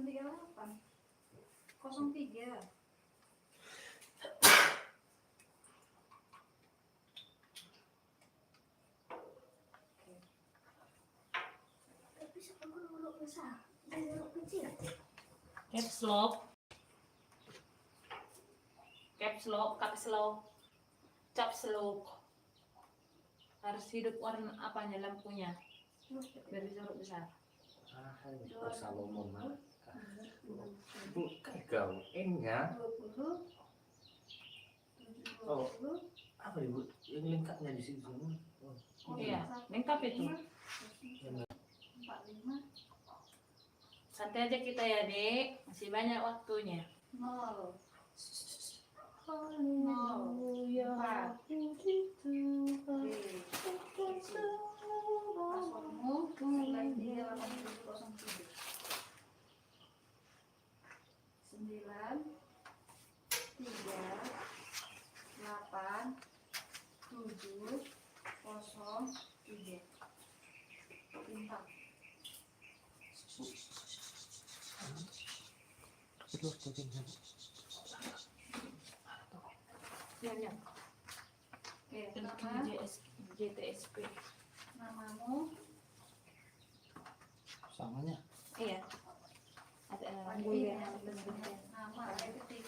938 03. Caps lock, caps lock, caps lock, caps lock. Harus hidup warna apanya lampunya dari jorok besar. Itu Salomon mah. Bukan kau, N-nya. 20. Oh, apa ibu? Yang lengkapnya di sini semua. Oh iya, lengkap itu. 45. Santai aja kita ya, Dek. Masih banyak waktunya. 0. Haleluya. Passwordmu 938703. 9 3 8 7 0 3. Pintar. Ya, ya. Oke, JTSP. namamu, Samanya. Iya. Ada nama ada ketik.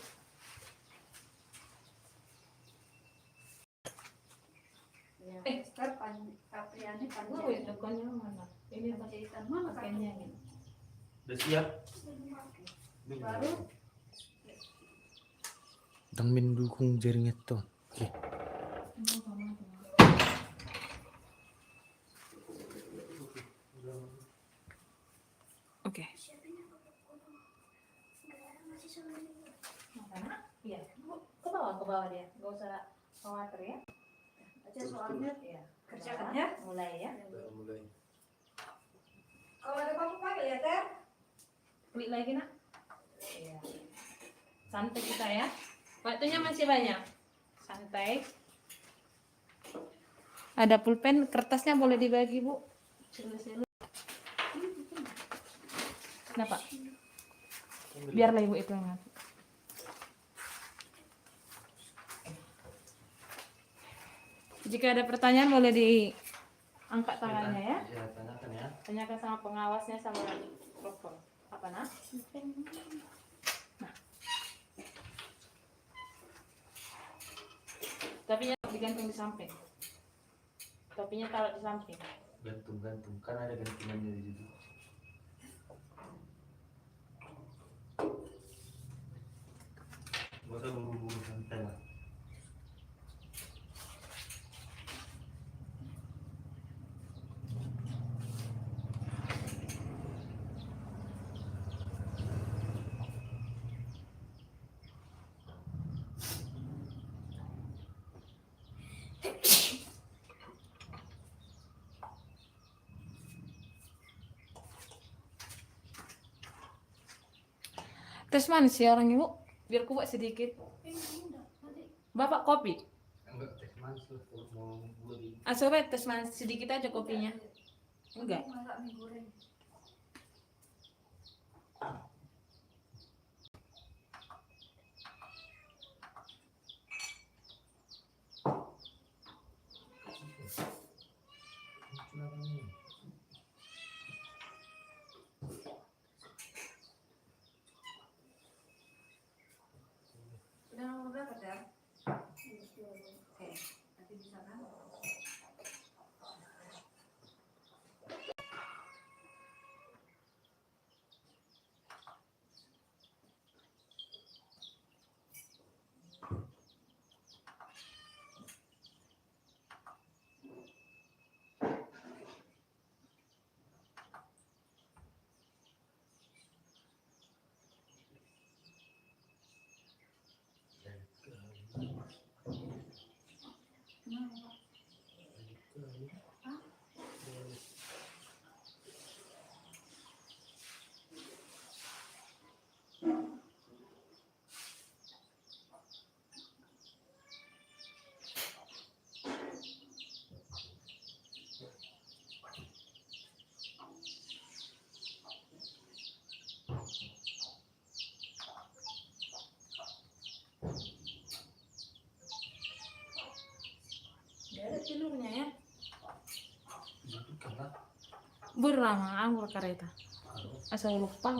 Ya, Esther Kapriani Oh, Panjaitan. depannya mana? Ini Panjaitan mana pakainya kakaknya? ini. Udah siap? Baru Dang mendukung jaringan tuh. Oke. Oke. Mana? Iya. Ke bawah dia. Gak usah khawatir ya. aja soalnya Iya. kerjakan ya. Mulai ya. Udah mulai. Kalau ada kamu pakai ya Ter. Klik lagi nak. Iya. Santai kita ya. Waktunya masih banyak. Santai. Ada pulpen, kertasnya boleh dibagi bu. Silu-silu. Kenapa? Biarlah ibu itu yang ngasih. Jika ada pertanyaan boleh diangkat tangannya ya. Ya, tanyakan ya. Tanyakan sama pengawasnya sama propor. Apa nak? Nah. Topinya digantung di samping. Topinya taruh di samping. Gantung-gantung. Kan ada gantungannya di situ. Gak usah buru-buru, santai lah. Tes manis ya orang ibu? Biar kuat sedikit. Bapak kopi? Enggak, teh manis lah kalau mau beli. Coba tes manis sedikit aja kopinya. Enggak. Masak mie goreng. Udah nomor berapa Ter? Oke, nanti bisa kan? Burang anggur kareta. Asal lupa.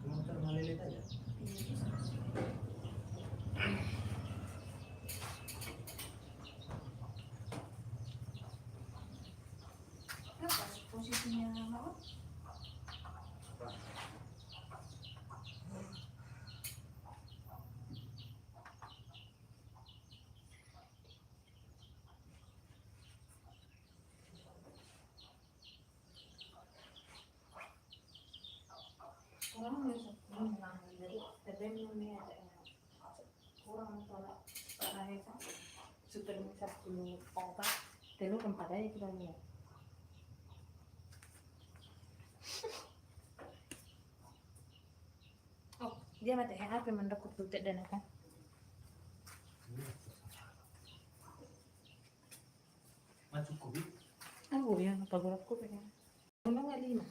Motor melilit aja. Apa posisinya mau? Orang bisa bilang dari terbentuknya kurang salah bahasa Sudah misal dulu obat, telu tempat aja kita lihat. Oh, dia mati HP mendekut tutup dan apa? Maju kubik. Aku ya, apa gurapku pengen. Udah nggak 5.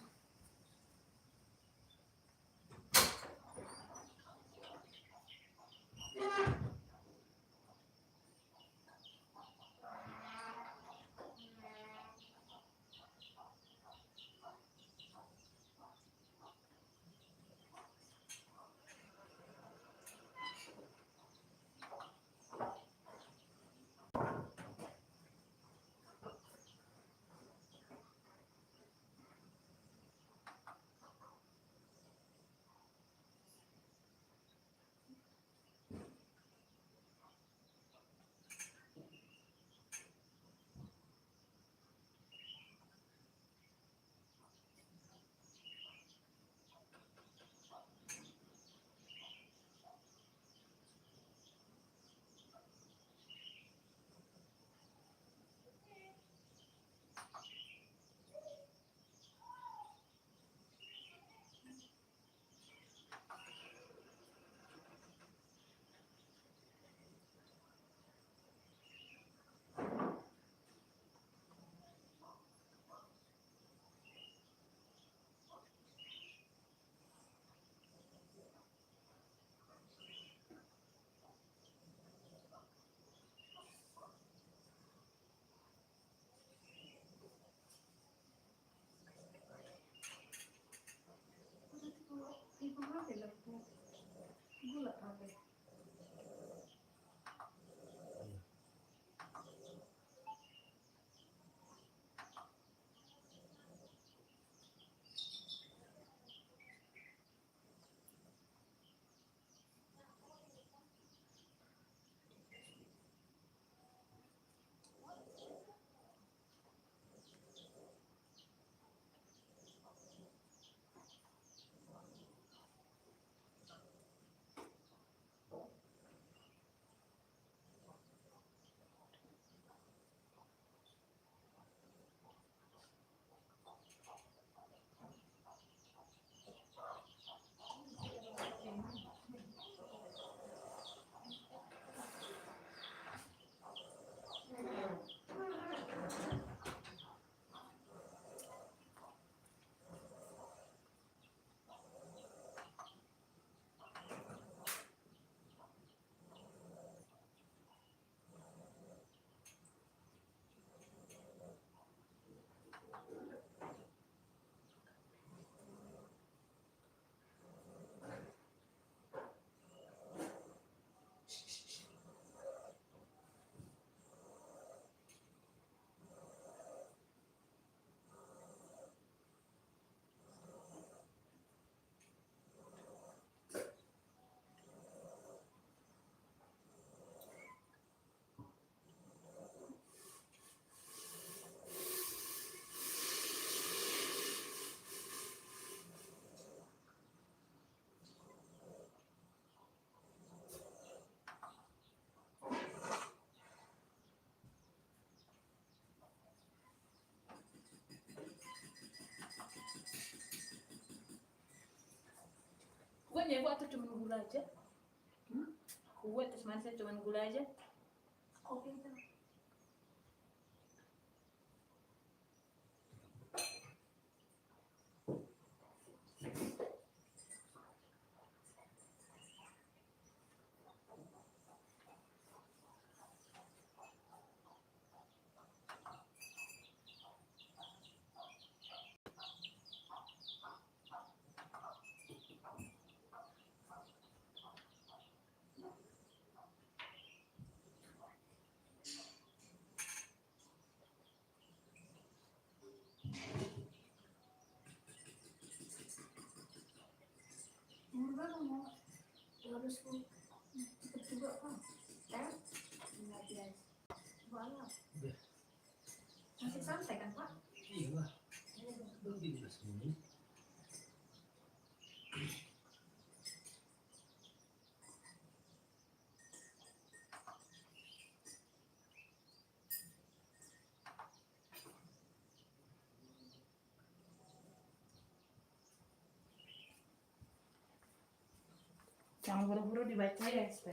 Ibu apa ya? Gula apa? Kuatnya bu atau cuma gula aja? Kuat terus manisnya cuma gula aja? Kopi itu. Enggak mau. Harus cepet juga kan. Kan? 15. Banyak. Udah. Masih santai kan Pak? Iya lah. Udah 15 menit. Jangan buru-buru dibaca ya, Esther.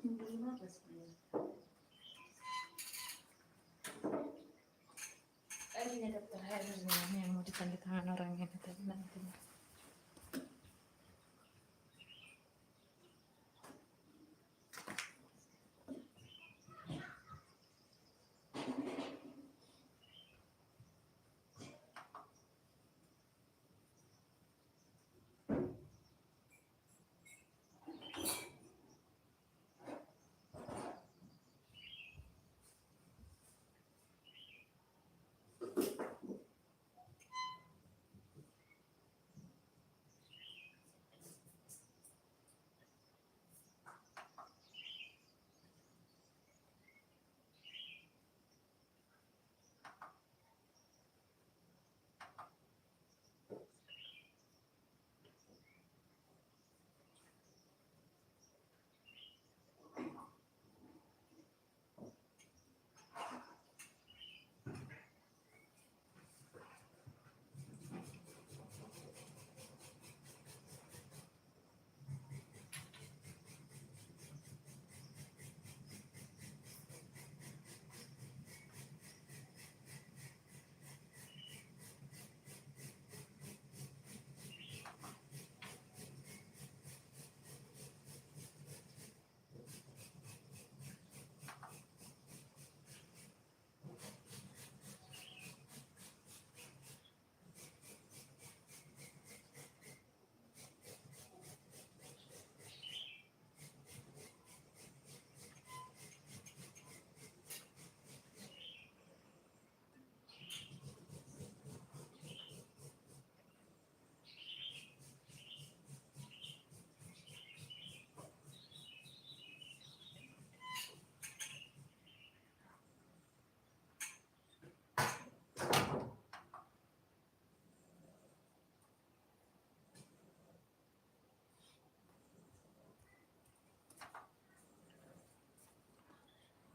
Gimana sebenarnya? Ini dokter Herlina yang mau ditanda tangan orangnya tadi nanti.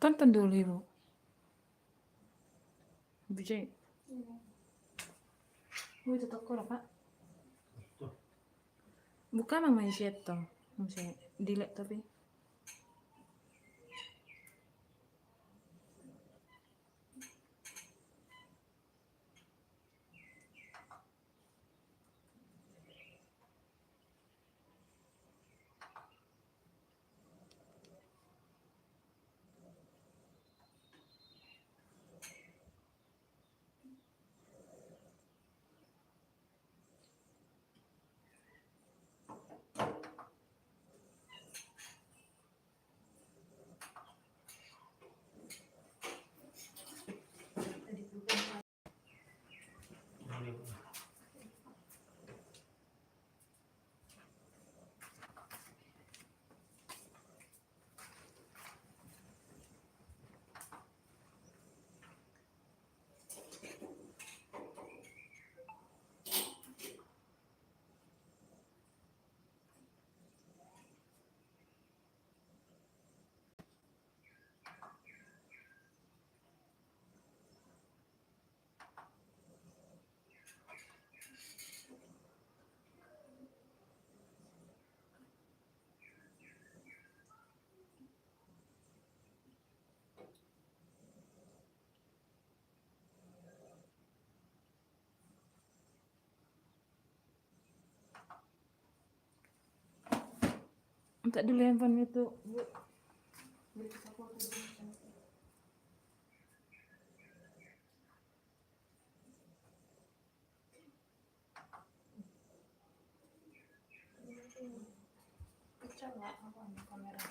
Tonton dulu Ibu. Bu Jai. Bu itu toko lah Pak. Buka Mama Isieto. Masih delete tapi. Minta dulu handphone itu, Bu. Coba apa kamera?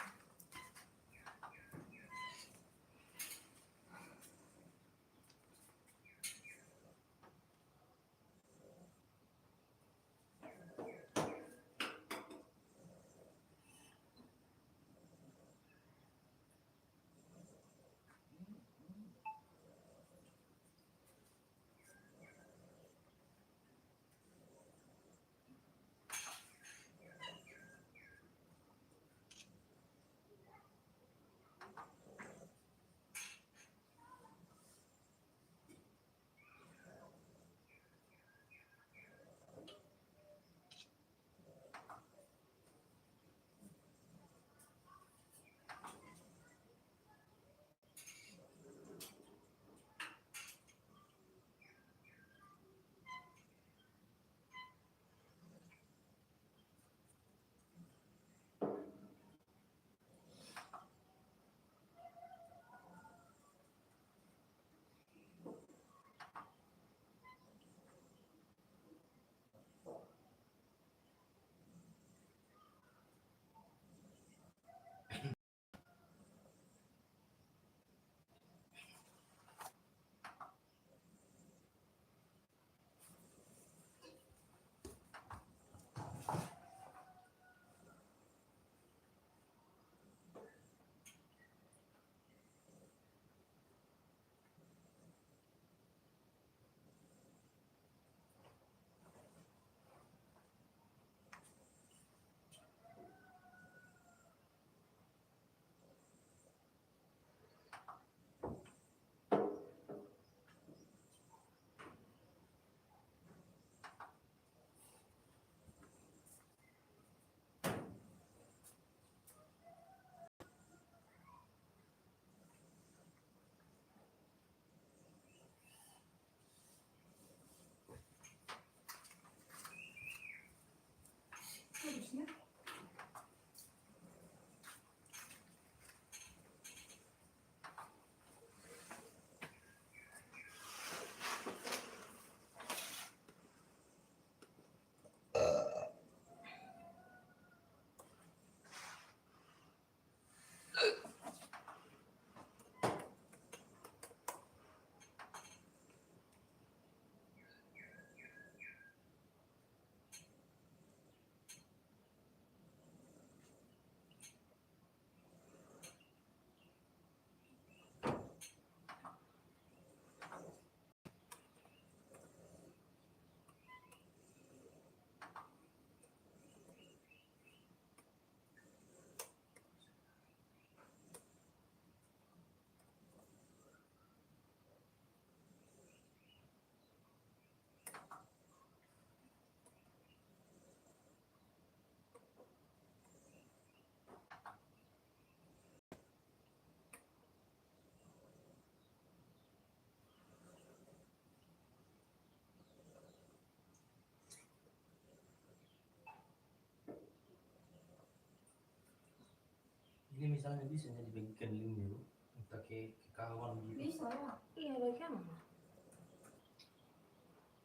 misalnya bisa dibagikan link dulu untuk ke kawan gitu. Bisa lah. Iya, bagaimana?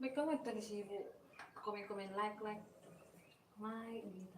Mereka mau tadi sibuk komen-komen like gitu.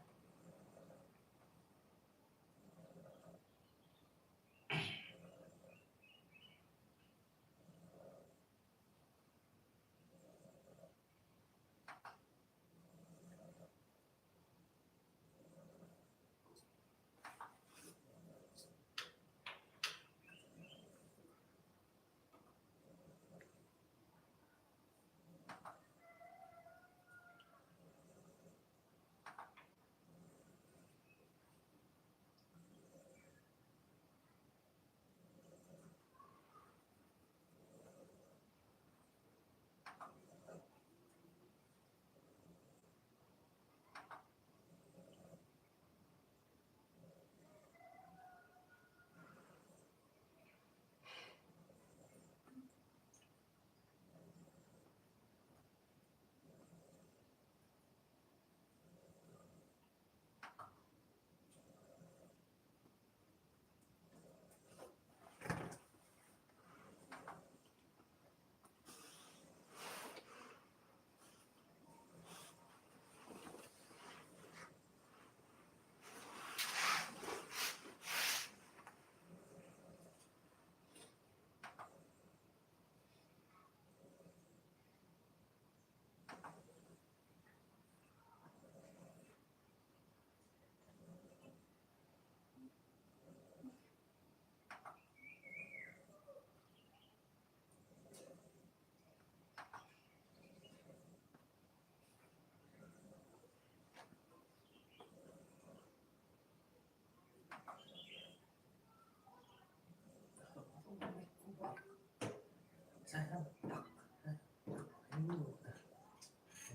Saya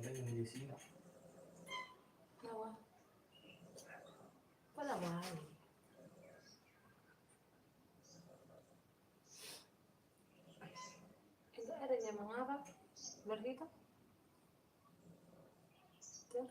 ini yang di sini. Lawa. Wala wala. Itu ada yang mengapa? Berarti itu? Tuh.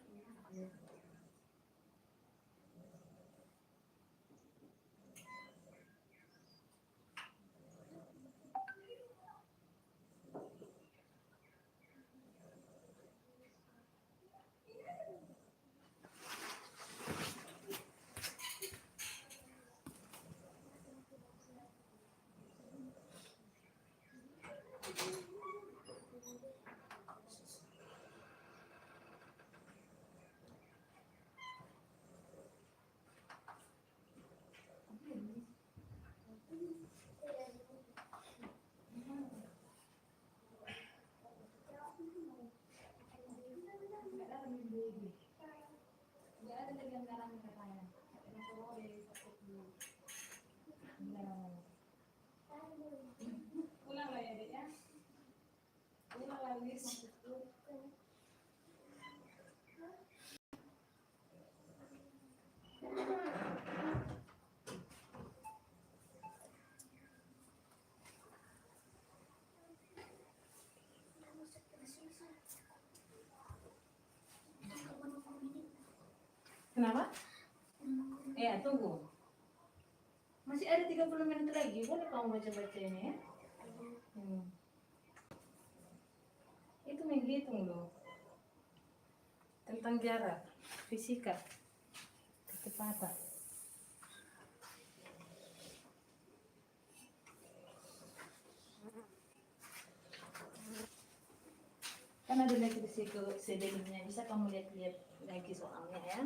Pulang lah ya dek ya. Pulang lah Lis. Kenapa? Ya, tunggu. Masih ada 30 menit lagi. Boleh kamu baca-baca ini ya? Itu menghitung loh. Tentang jarak, fisika, kecepatan. Kan ada lagi risiko sebelumnya. Bisa kamu lihat-lihat lagi soalnya ya.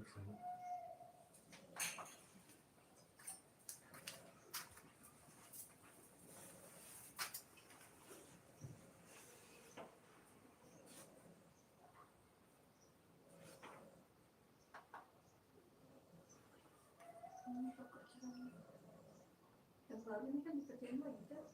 periksa. Yang baru ini kan dikerjain lagi kan?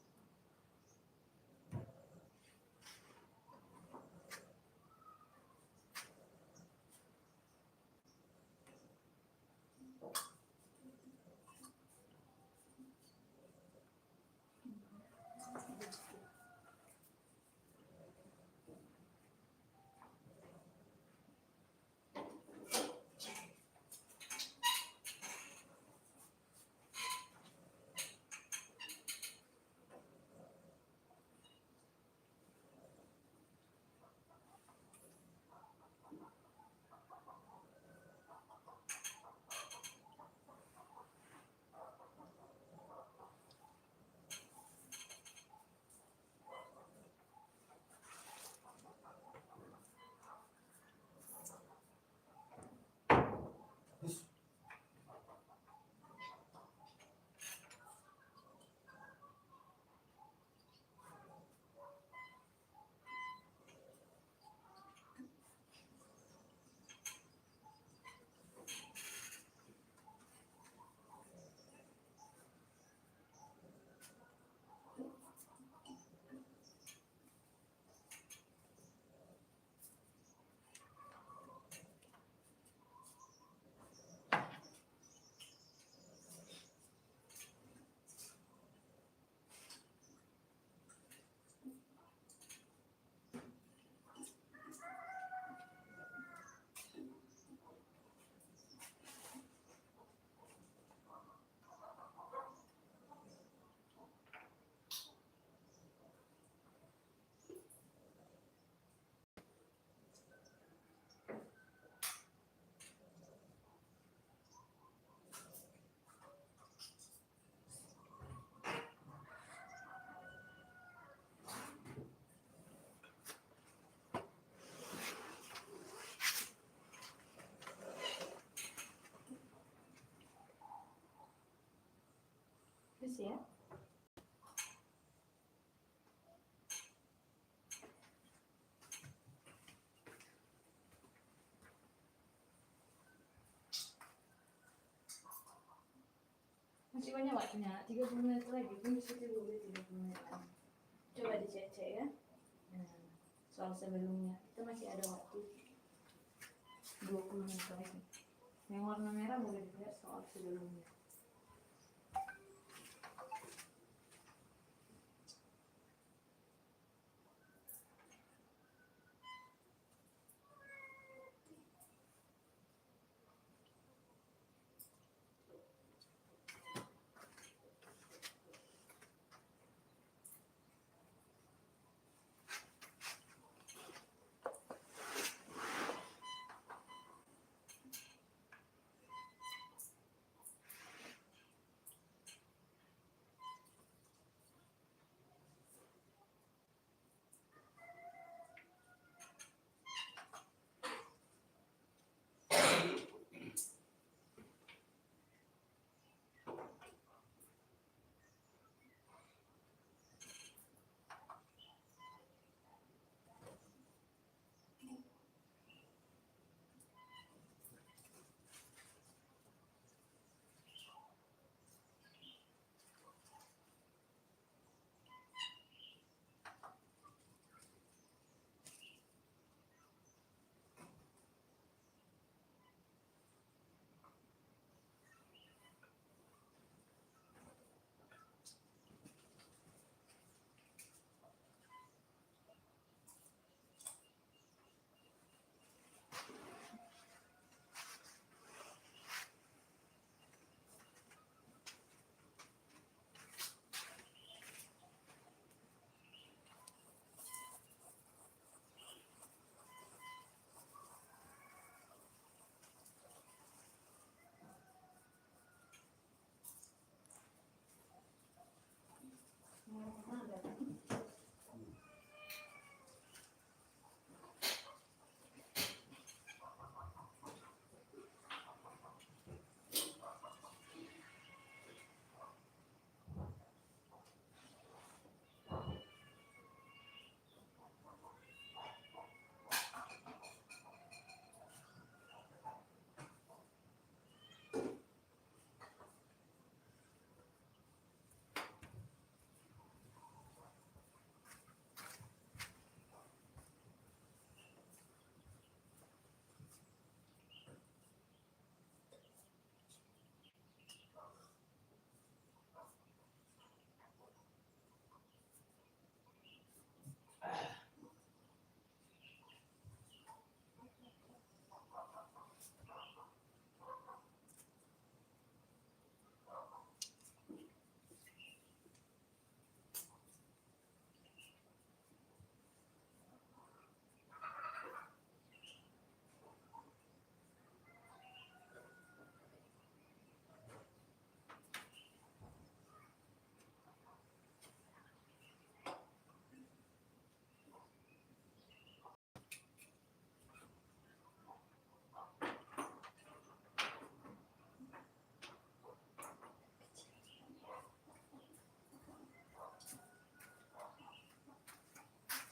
Terus ya? Masih banyak waktunya, 30 menit lagi pun bisa dulu 30 menit lagi. Coba dicek-cek ya. Nah, soal sebelumnya itu masih ada waktu 20 menit lagi. Yang warna merah boleh dilihat soal sebelumnya.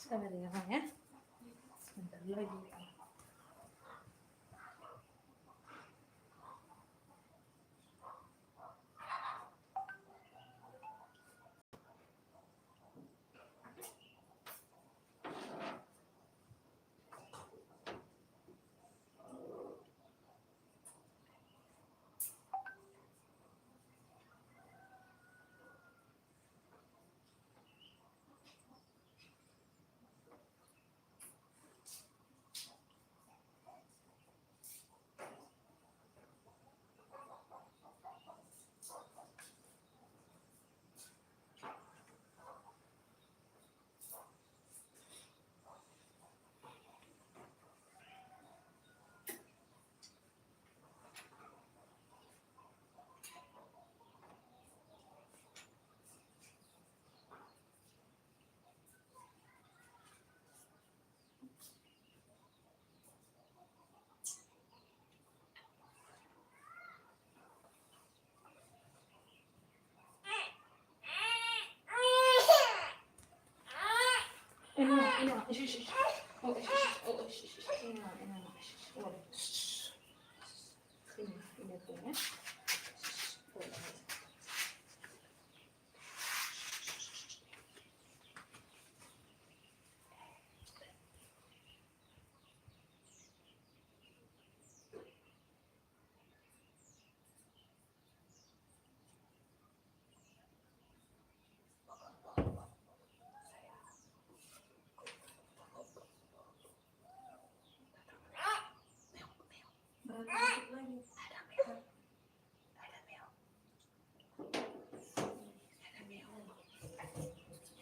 Sabar ya, Kang, ya. Sebentar lagi.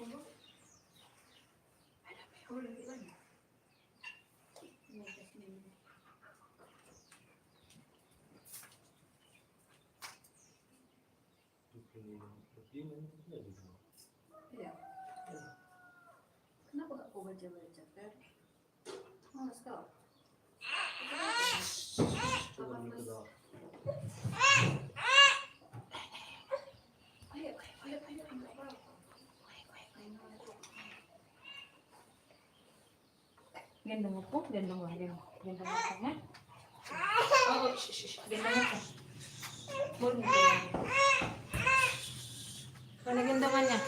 Ini. Oh, ini tuh ya. Dikit lagi. Dikit lagi. Iya. Kenapa gak kau baca-baca, Fer? Males kau. Coba dulu ke bawah. Ayo. Gendong aku, gendong aku ya. Oh, gendong aku. Murni. Mana gendongannya?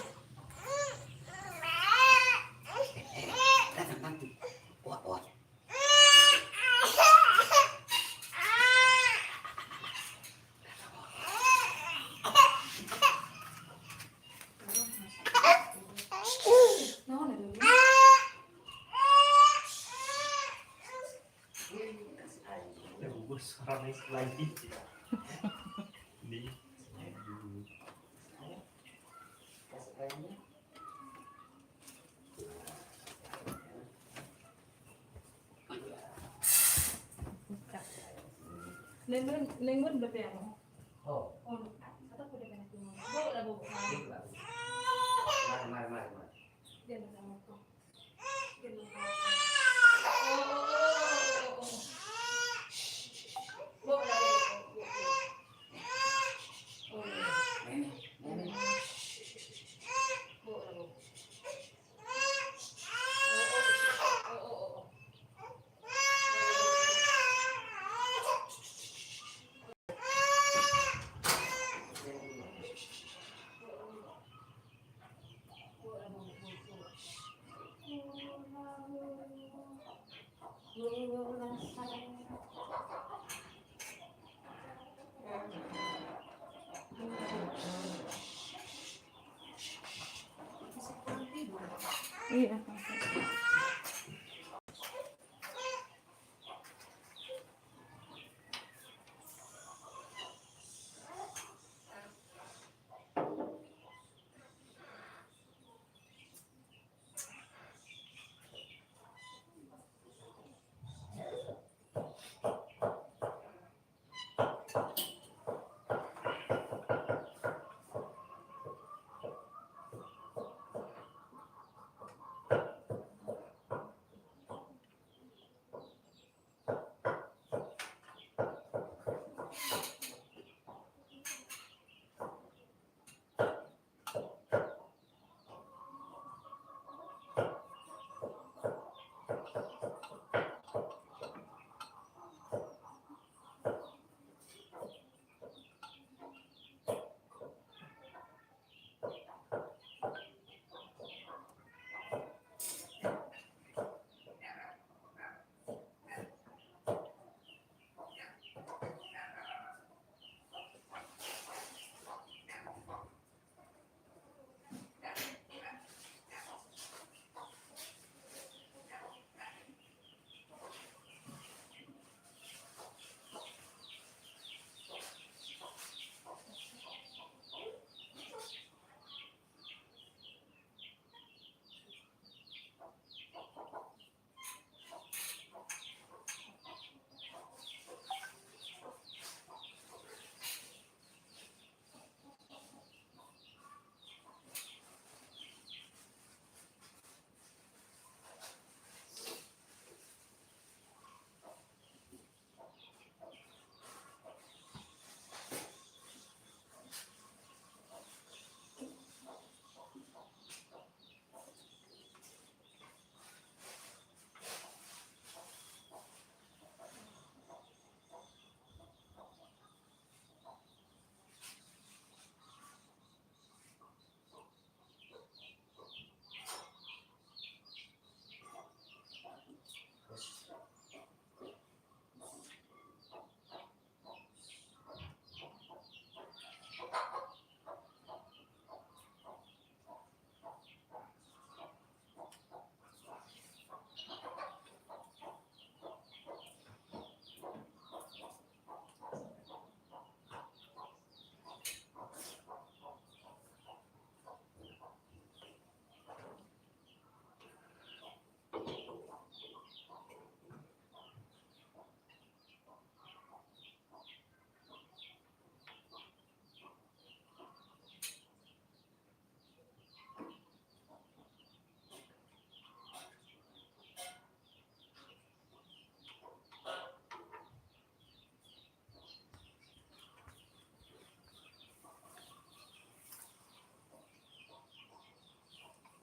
Ya bubus rame lagi. Ini. Lenggon berapa ya? Oh. Atau udah kena timur? Udah bobo. Mari. Gendong sama aku. Iya.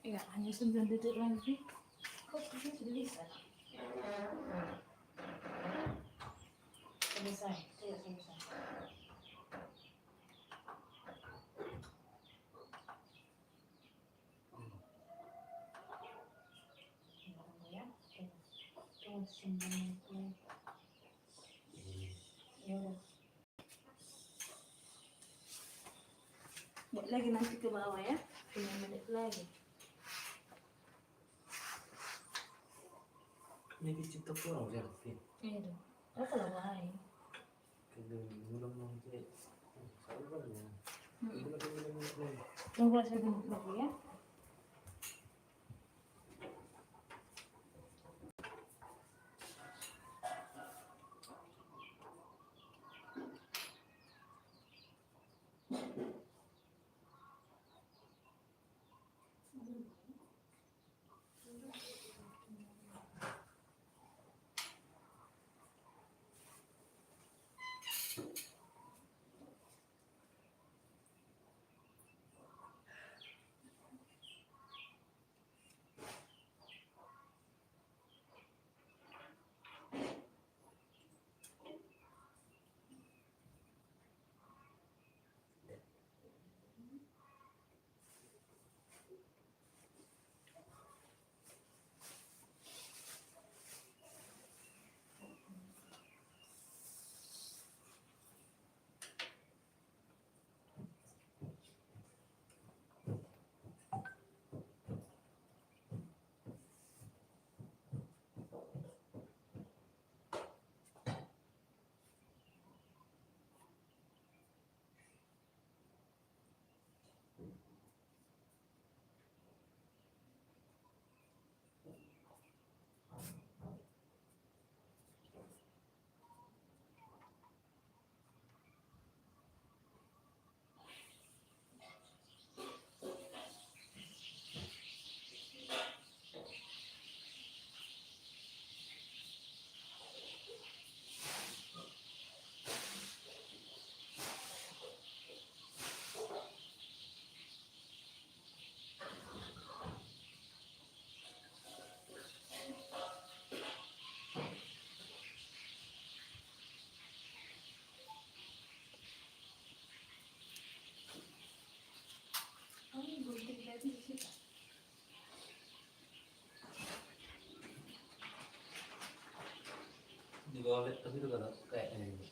Ya, hanya 9 detik lagi. Kok sudah bisa? Selesai, sudah selesai. Tunggu ya, tunggu 90. Ya udah. Buat lagi nanti ke bawah ya. 5 menit lagi. Ini dicipta kurang berarti. Iya dong. Apa lah lain? Kalau ulang nanti sabar ya. Tunggu saya dulu ya. Di bawah laptop itu kalau kayaknya ini.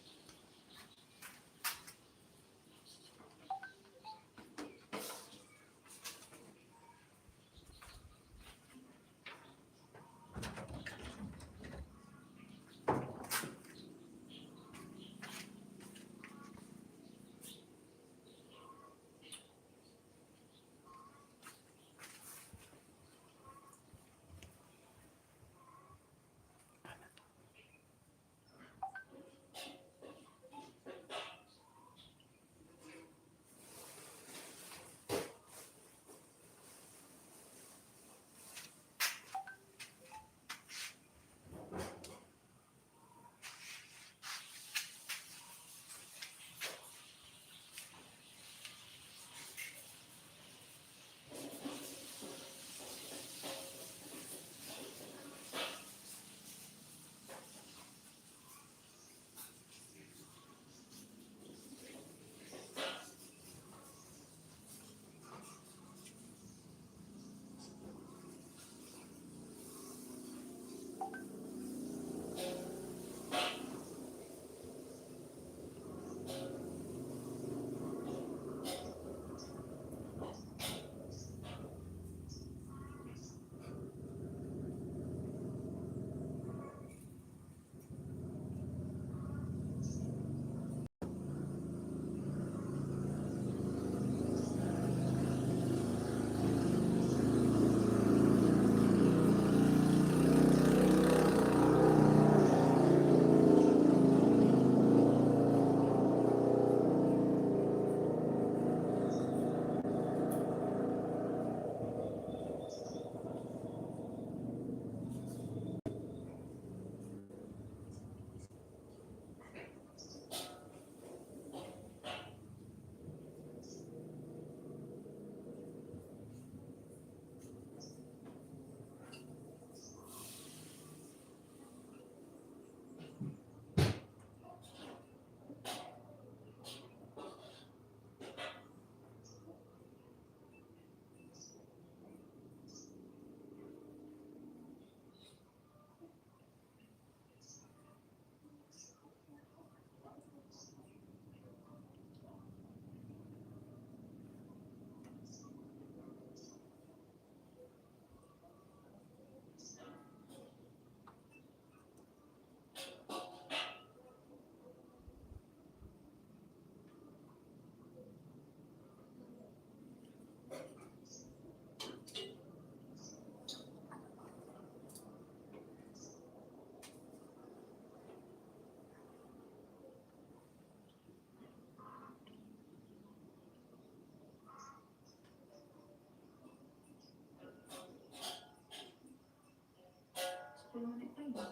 10 menit lagi, Pak.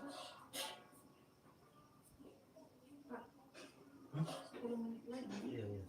Pak. 10 menit lagi. Iya, iya.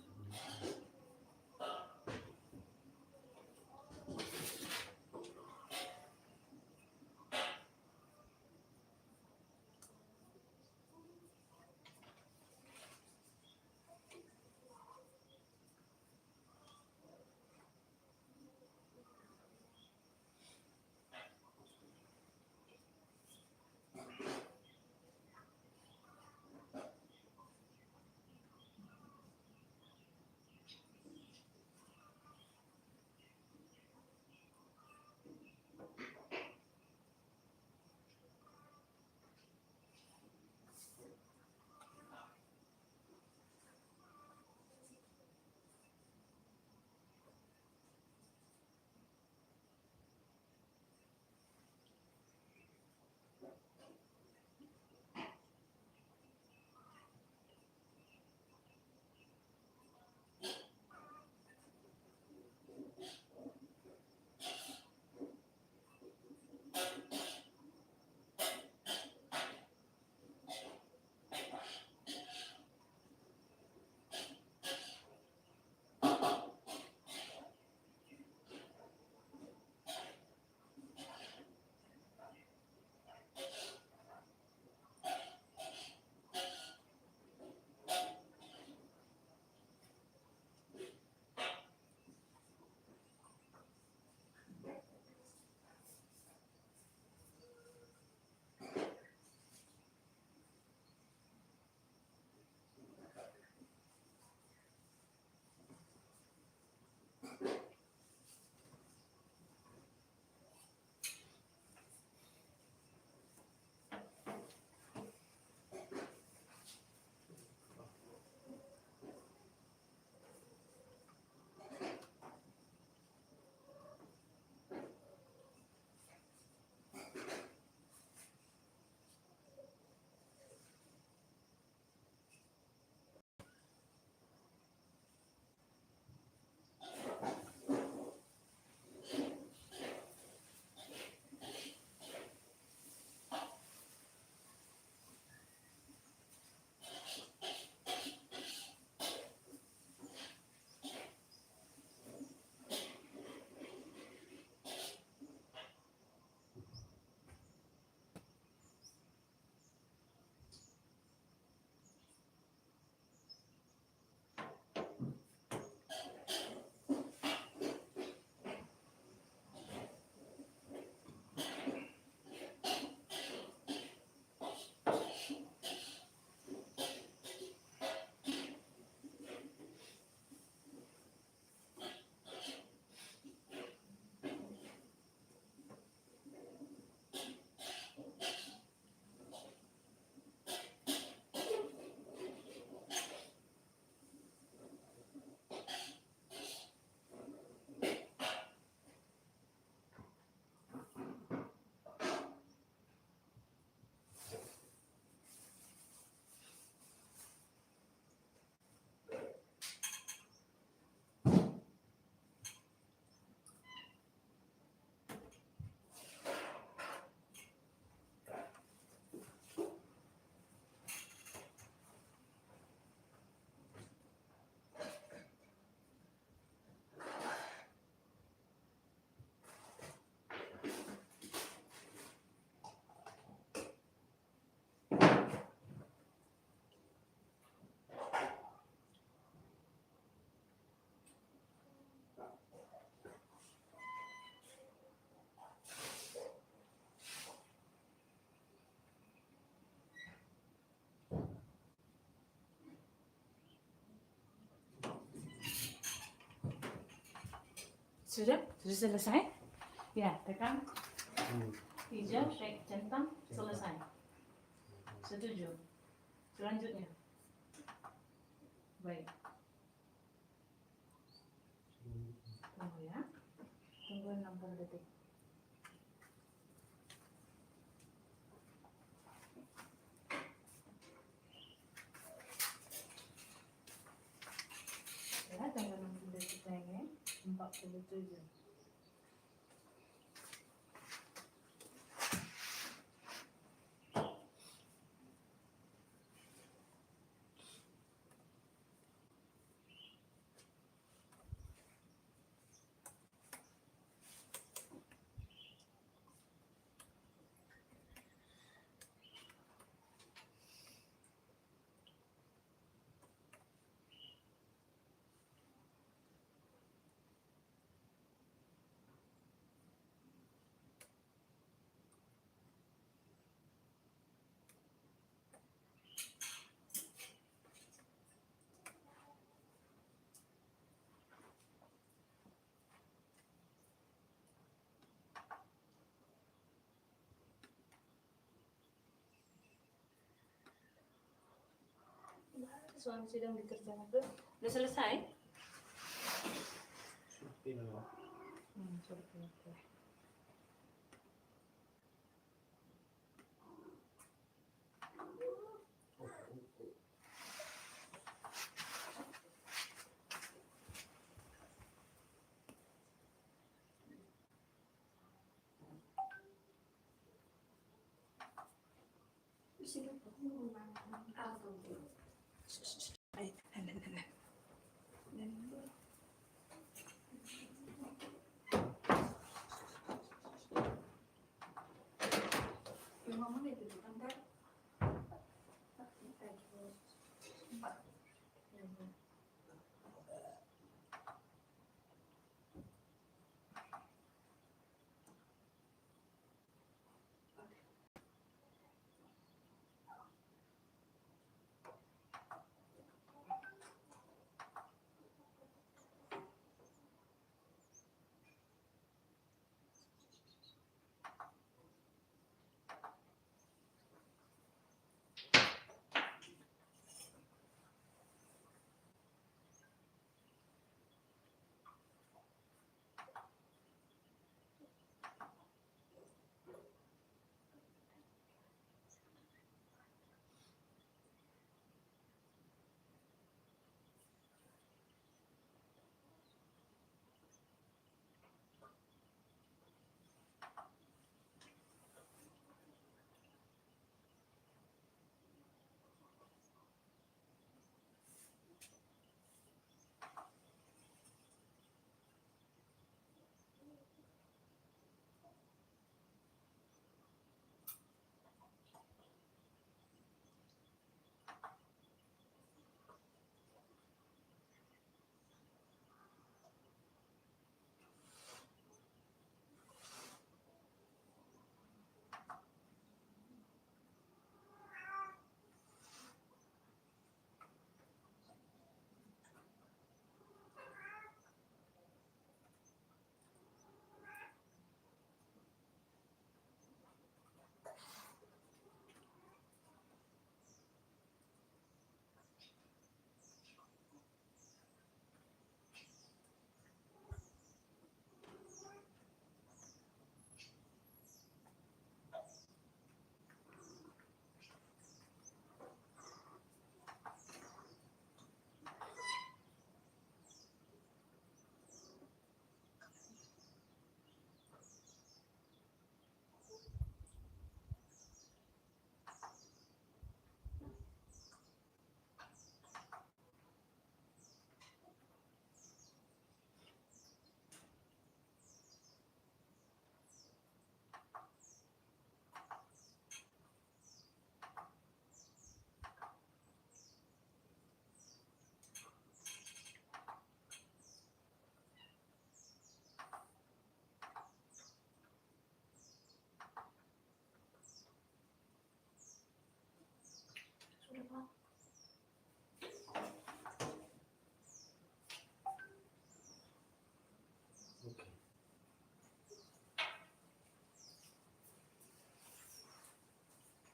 Sudah selesai? Ya, tekan hijau, shake centang, selesai. Setuju. Selanjutnya. Baik. Tunggu ya. Tunggu 60 detik. Ya, tunggu 60 detik lagi. 47. suami sedang dikerjakan tuh. Udah selesai? Supin loh. Sudah selesai. Oke.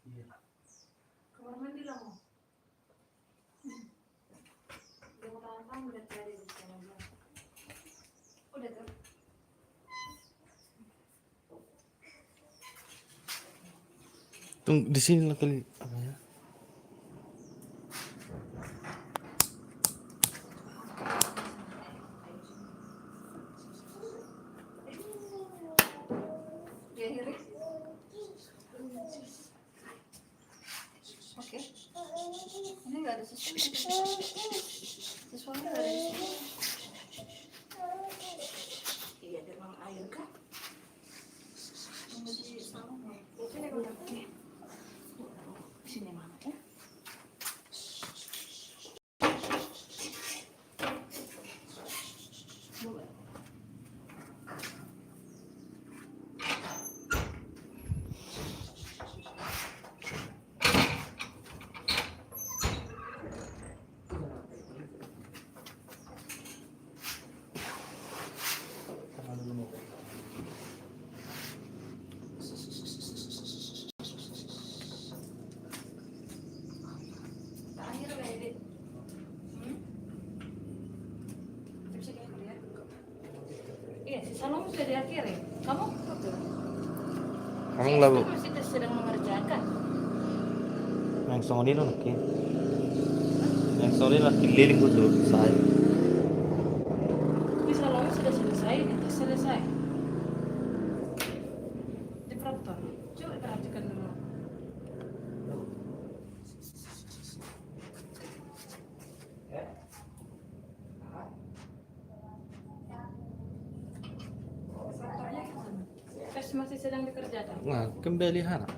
Iya. Kamar mandi lah mau. Dia mau tahan udah cari di sana. Udah tuh. Tunggu di sini lah kali apa ya? Ya Iris. Oke. Ini nggak ada sesuatu. Sesuatu nggak ada di sini. Iya, ada ruang air kah? Masih sama. Sini udah. Sini mana ya? Boleh. sudah diakhiri. Kamu? Kamu lah bu. Masih sedang mengerjakan. Yang Sony lo oke. Yang Sony lah keliling gue tuh saya. Bisa lama sudah selesai, itu selesai. Di promptor. Coba perhatikan dulu. Tes masih sedang dikerjakan. Nah, kembali hana.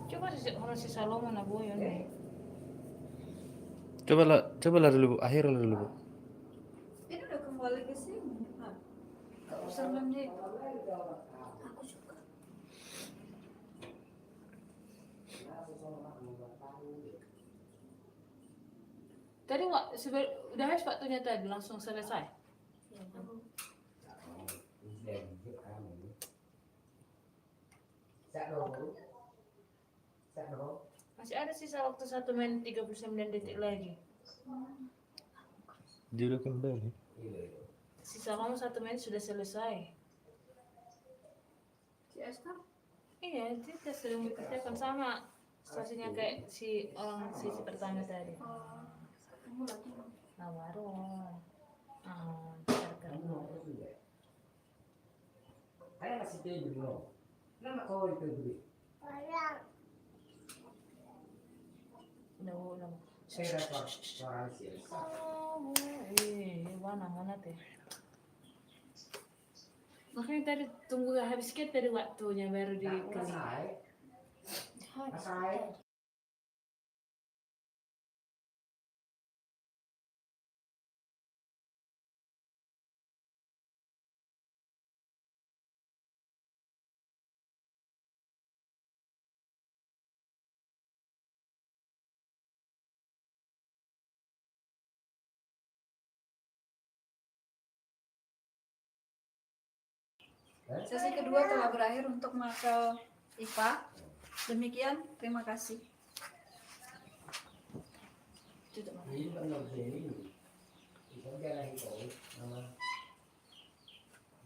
Coba orang si Salomon abu ya nih. Coba lah dulu bu, akhir lah dulu bu. Ini udah kembali ke sini. Gak usah mandi. Aku suka. Tadi udah habis waktunya tadi langsung selesai. Masih ada sisa waktu 1 menit 39 detik lagi. Dia udah kembali. Sisa kamu 1 menit sudah selesai. Si Esther? Iya, kita sedang dikerjakan sama situasinya kayak si orang sisi pertama tadi. Kamu lagi. Nah baru. Karena Kaya masih tuyo dulu. Nama kau itu dulu. udah. Saya dapat suara sih. Mana teh? Makanya tadi tunggu habis sedikit dari waktunya baru dikeling. Masai. Sesi kedua telah berakhir untuk mata IPA. Demikian, terima kasih. Tutup mata. Ini kan nggak bisa ini. Bisa jalan itu. Nama